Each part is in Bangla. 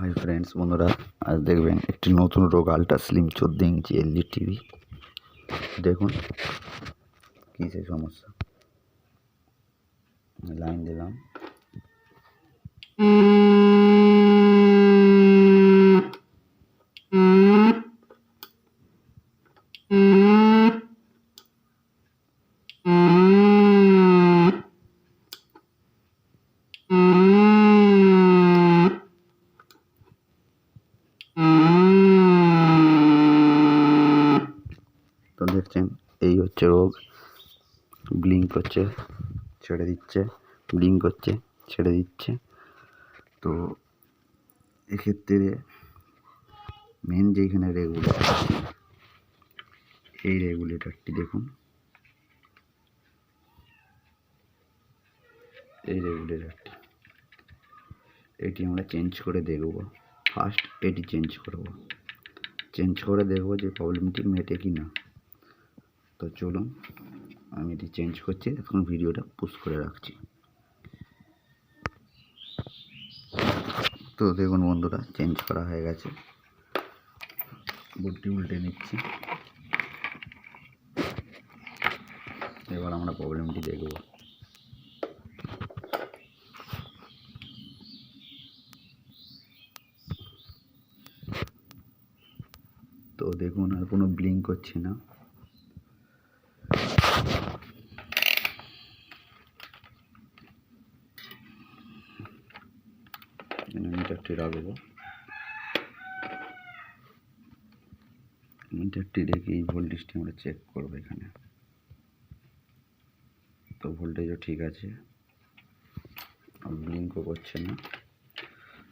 হাই ফ্রেন্ডস, বন্ধুরা আজ দেখবেন একটি নতুন রোগ আল্ট্রাস্লিম 14 ইঞ্চি এলজি টিভি। দেখুন কিসে সমস্যা। লাইন দিলাম, তো দেখছেন এই হচ্ছে রোগ। ব্লিঙ্ক করছে, ছেড়ে দিচ্ছে, ব্লিঙ্ক করছে, ছেড়ে দিচ্ছে। তো এক্ষেত্রে মেন যেখানে রেগুলেটর, এই রেগুলেটরটি দেখুন, এই রেগুলেটরটি এটি আমরা চেঞ্জ করে দেখব। ফার্স্ট এটি চেঞ্জ করে দেখব যে প্রবলেমটি মেটে কি না। তো চলুন আমি এটি চেঞ্জ করছি, এখন ভিডিওটা পুশ করে রাখছি। তো দেখুন বন্ধুরা, চেঞ্জ করা হয়ে গেছে। বোর্ডটি উল্টে নিচ্ছি, এবার আমরা প্রবলেমটি দেখব। তো দেখুন আর কোনো ব্লিঙ্ক করছে না। মিটারটি রাখবো, মিটারটি রেখে এই ভোল্টেজটি আমরা চেক করবো এখানে। তো ভোল্টেজও ঠিক আছে, ব্লিঙ্কও করছে না।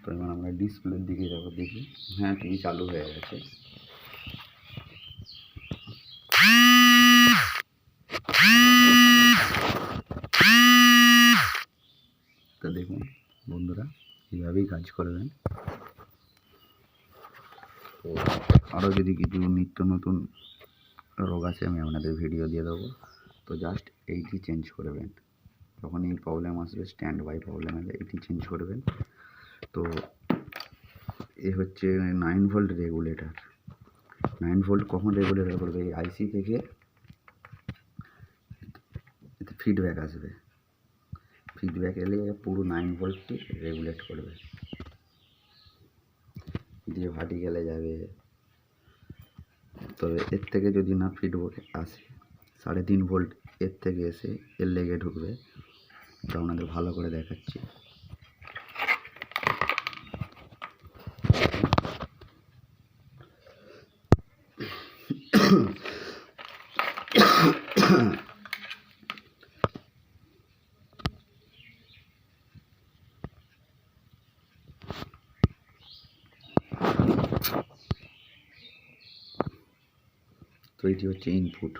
তো এবার আমরা ডিসপ্লের দিকে যাবো, দেখি। হ্যাঁ, টিভি চালু হয়ে গেছে। তো দেখুন বন্ধুরা, এইভাবেই কাজ করবেন। তো আরও যদি কিছু নিত্য নতুন রোগ আছে আমি আপনাদের ভিডিও দিয়ে দেবো। তো জাস্ট এইটি চেঞ্জ করবেন, যখন এই প্রবলেম আসবে, স্ট্যান্ড বাই প্রবলেম আসবে, এইটি চেঞ্জ করবেন। তো এ হচ্ছে 9 ভোল্ট রেগুলেটর। 9 ভোল্ট কখন রেগুলেটর করবে? এই আইসি থেকে এতে ফিডব্যাক আসবে, ফিডব্যাক এলে পুরো 9 ভোল্টটি রেগুলেট করবে, দিয়ে ভার্টিক্যালে যাবে। তবে এর থেকে যদি না ফিডব্যাক আসে, 3.5 ভোল্ট এর থেকে এসে এর লেগে ঢুকবে। তো আপনাদের ভালো করে দেখাচ্ছি। তো এটি হচ্ছে ইনপুট,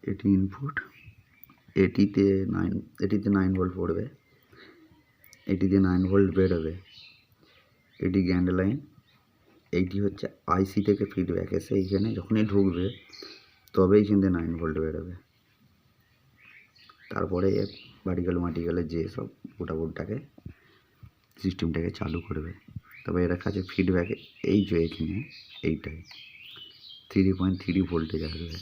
এটি ইনপুট। এটিতে 9 ভোল্ট পড়বে, এটিতে 9 ভোল্ট বেরোবে। এটি গ্যান্ড লাইন, এইটি হচ্ছে আইসি থেকে ফিডব্যাক এসে এইখানে যখনই ঢুকবে তবে এইখান থেকে 9 ভোল্ট বেরোবে। তারপরে ভার্টিক্যাল মার্টিক্যালে যে সব গোটা বোর্ডটাকে সিস্টেমটাকে চালু করবে। তবে এর কাছে ফিডব্যাকে এই যে এখানে এইটাই 3.3 ভোল্টেজ আসবে।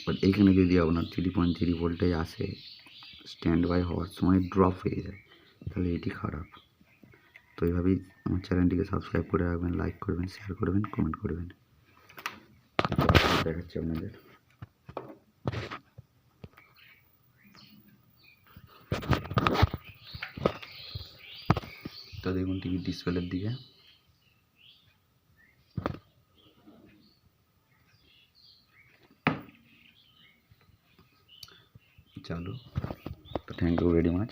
বাট এইখানে যদি আপনার 3.3 ভোল্টেজ আসে, স্ট্যান্ড বাই হওয়ার সময় ড্রপ হয়ে যায়, তাহলে এটি খারাপ। তো এইভাবেই আমার চ্যানেলটিকে সাবস্ক্রাইব করে রাখবেন, লাইক করবেন, শেয়ার করবেন, কমেন্ট করবেন। দেখাচ্ছি আপনাদের। তো দেখুন টিভির ডিসপ্লের দিকে, চালু। তো থ্যাংক ইউ ভেরি মাচ।